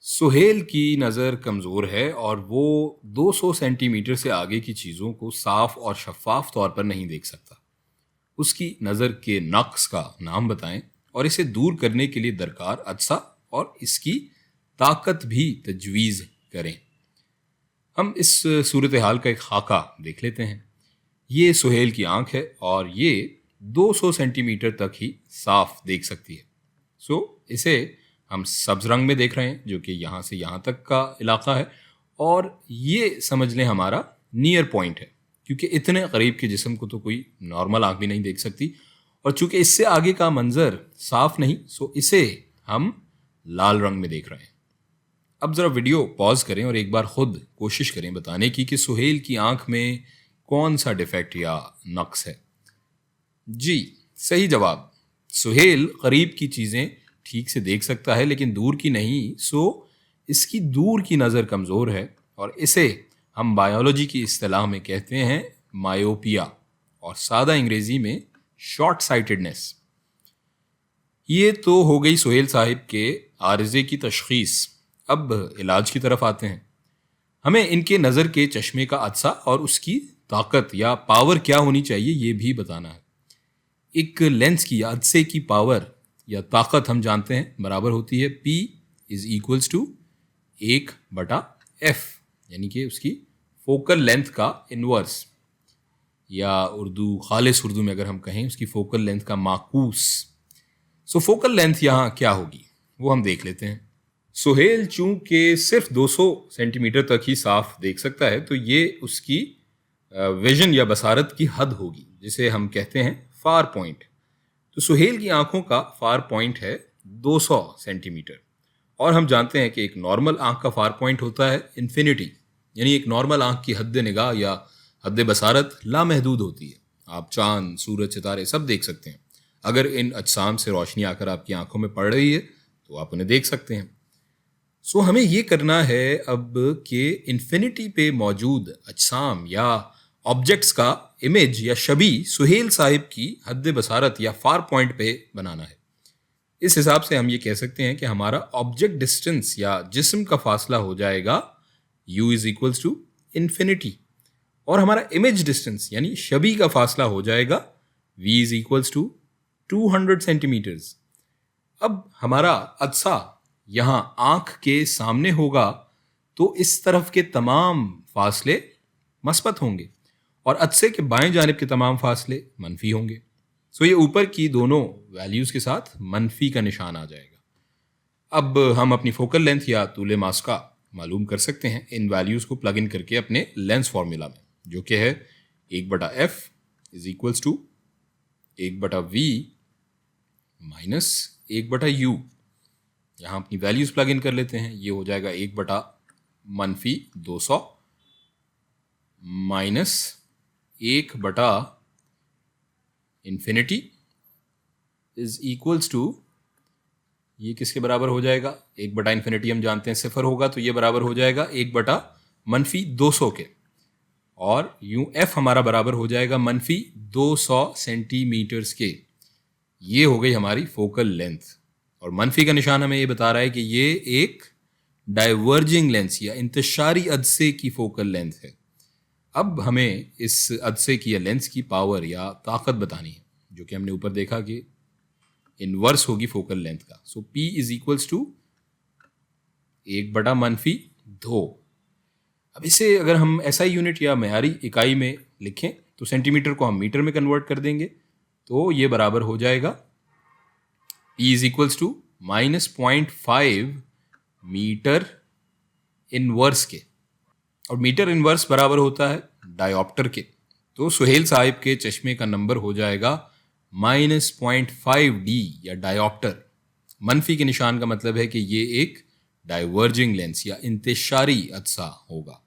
सुहेल की नज़र कमज़ोर है और वो 200 सेंटीमीटर से आगे की चीज़ों को साफ और शफाफ तौर पर नहीं देख सकता। उसकी नज़र के नक्स का नाम बताएं और इसे दूर करने के लिए दरकार अज्सा और इसकी ताकत भी तजवीज़ करें। हम इस सूरत हाल का एक खाका देख लेते हैं। ये सुहेल की आंख है और ये 200 सेंटीमीटर तक ही साफ देख सकती है। इसे हम सब्ज रंग में देख रहे हैं जो कि यहाँ से यहाँ तक का इलाका है, और ये समझ लें हमारा नियर पॉइंट है, क्योंकि इतने करीब के जिस्म को तो कोई नॉर्मल आंख भी नहीं देख सकती। और चूंकि इससे आगे का मंजर साफ नहीं, इसे हम लाल रंग में देख रहे हैं। अब ज़रा वीडियो पॉज करें और एक बार खुद कोशिश करें बताने की कि सुहेल की आंख में कौन सा डिफेक्ट या नक्स है। जी, सही जवाब। सुहेल करीब की चीज़ें ठीक से देख सकता है लेकिन दूर की नहीं। इसकी दूर की नज़र कमज़ोर है और इसे हम बायोलॉजी की इस्तिलाह में कहते हैं मायोपिया, और सादा अंग्रेज़ी में शॉर्ट साइटेडनेस। ये तो हो गई सुहेल साहिब के आर्जे की तशखीस। अब इलाज की तरफ आते हैं। हमें इनके नज़र के चश्मे का अदसा और उसकी ताकत या पावर क्या होनी चाहिए ये भी बताना है। एक लेंस की या अदसे की पावर या ताकत हम जानते हैं बराबर होती है P is equals to 1/f, यानी कि उसकी फोकल लेंथ का इन्वर्स, या खालिस उर्दू में अगर हम कहें उसकी फोकल लेंथ का माकूस। फोकल लेंथ यहाँ क्या होगी वो हम देख लेते हैं। सुहेल चूंकि सिर्फ 200 सेंटीमीटर तक ही साफ देख सकता है, तो ये उसकी विजन या बसारत की हद होगी, जिसे हम कहते हैं फार पॉइंट। तो सुहेल की आंखों का फार पॉइंट है 200 सेंटीमीटर, और हम जानते हैं कि एक नॉर्मल आंख का फार पॉइंट होता है इन्फिनिटी, यानी एक नॉर्मल आंख की हद निगाह या हद बसारत लामहदूद होती है। आप चांद, सूरज, सितारे सब देख सकते हैं। अगर इन अजसाम से रोशनी आकर आपकी आंखों में पड़ रही है तो आप उन्हें देख सकते हैं। हमें ये करना है अब कि इन्फिनिटी पे मौजूद अजसाम या ऑब्जेक्ट्स का इमेज या छवि सुहेल साहिब की हद बसारत या फार पॉइंट पे बनाना है। इस हिसाब से हम ये कह सकते हैं कि हमारा ऑब्जेक्ट डिस्टेंस या जिस्म का फासला हो जाएगा u is equals to infinity, और हमारा इमेज डिस्टेंस यानी छवि का फासला हो जाएगा v is equals to 200 centimetres. अब हमारा अदसा यहाँ आंख के सामने होगा तो इस तरफ के तमाम फासले मस्बत होंगे और अदसे के बाएं जानिब के तमाम फासले मनफी होंगे। ये ऊपर की दोनों वैल्यूज के साथ मनफी का निशान आ जाएगा। अब हम अपनी फोकल लेंथ या तूले मास्का मालूम कर सकते हैं इन वैल्यूज को प्लग इन करके अपने लेंस फॉर्मूला में, जो कि है 1/f is equals to 1/v minus 1/u। यहाँ अपनी वैल्यूज प्लग इन कर लेते हैं। ये हो जाएगा 1/-200 माइनस 1/इन्फिनिटी इज इक्वल्स टू, ये किसके बराबर हो जाएगा? 1/इन्फिनिटी हम जानते हैं 0 होगा, तो ये बराबर हो जाएगा 1/-200 के, और यूं f हमारा बराबर हो जाएगा -200 सेंटीमीटर्स के। ये हो गई हमारी फोकल लेंथ, और मनफी का निशान हमें ये बता रहा है कि ये एक डाइवर्जिंग लेंस या इंतशारी अदसे की फोकल लेंथ है। अब हमें इस अदसे की या लेंस की पावर या ताकत बतानी है, जो कि हमने यूपर देखा कि इनवर्स होगी फोकल लेंथ का। P is equals to 1/-2। अब इसे अगर हम SI यूनिट या मयारी इकाई में लिखें तो सेंटीमीटर को हम मीटर में कन्वर्ट कर देंगे, तो ये बराबर हो जाएगा P is equals to -0.5 metre inverse के, और मीटर इनवर्स बराबर होता है डायोप्टर के। तो सुहेल साहिब के चश्मे का नंबर हो जाएगा -0.5D या डायोप्टर। मनफी के निशान का मतलब है कि ये एक डाइवर्जिंग लेंस या इंतशारी अदसा होगा।